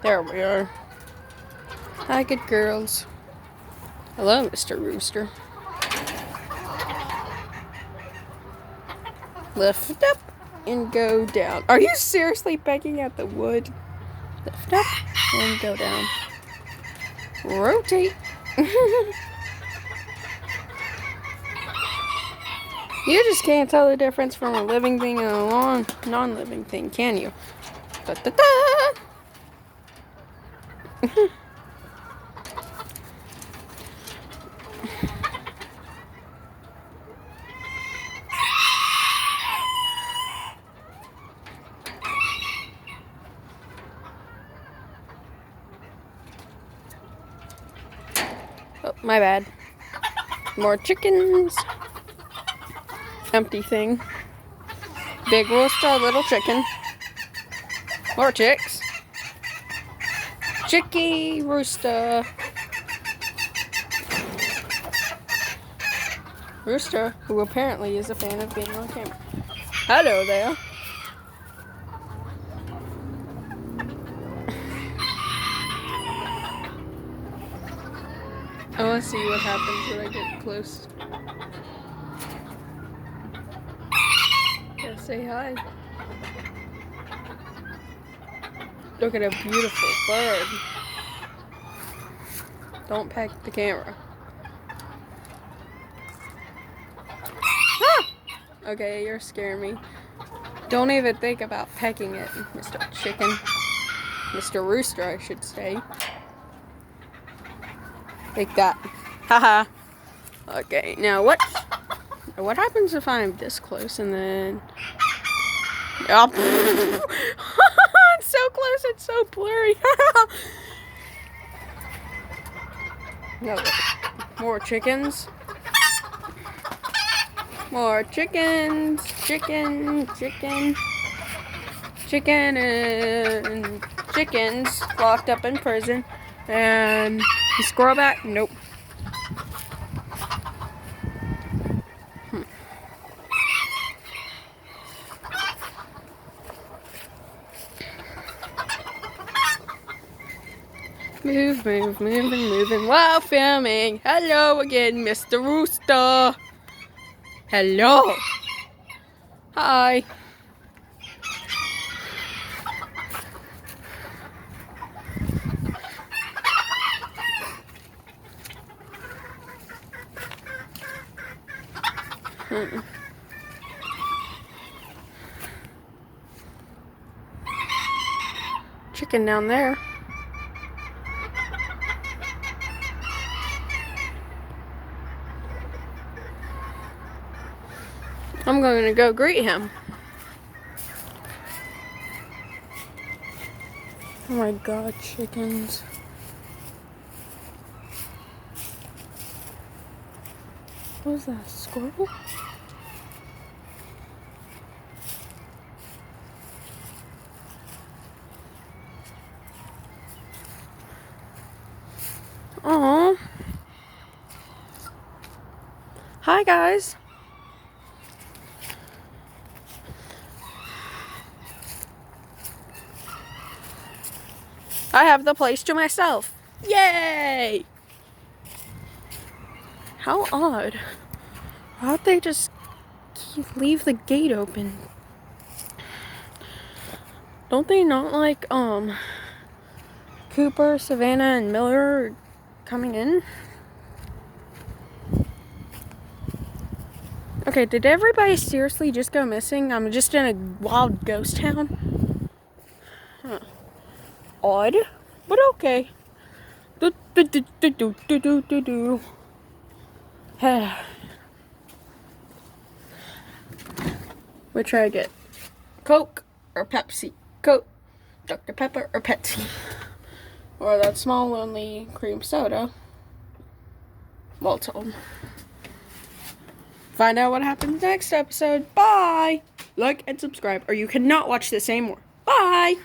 There we are. Hi, good girls. Hello, Mr. Rooster. Lift up and go down. Are you seriously pecking at the wood? Lift up and go down. Rotate. You just can't tell the difference from a living thing and a non-living thing, can you? Da, da, da. Oh, my bad. More chickens. Empty thing. Big rooster, little chicken. More chicks. Chicky rooster. Rooster, who apparently is a fan of being on camera. Hello there. I want to see what happens when I get close. Yeah, say hi. Look at a beautiful bird. Don't peck the camera. Ah! Okay, you're scaring me. Don't even think about pecking it, Mr. Chicken. Mr. Rooster, I should say. Like that. Haha. Okay, now what happens if I'm this close and then... Oh. It's so close, it's so blurry. No, more chickens. More chickens. Chicken and chickens locked up in prison. And the squirrel back? Nope. Moving while filming. Hello again, Mr. Rooster. Hello. Hi. Chicken down there. I'm going to go greet him. Oh my god, chickens. What was that, squirrel? Aww. Hi, guys. I have the place to myself. Yay! How odd. Why'd they just leave the gate open? Don't they not like, Cooper, Savannah, and Miller coming in? Okay, did everybody seriously just go missing? I'm just in a wild ghost town? Huh. Odd, but okay. Which should I get? Coke or Pepsi? Coke, Dr. Pepper, or Pepsi? Or that small, lonely cream soda? Well told. Find out what happens next episode. Bye! Like and subscribe, or you cannot watch this anymore. Bye!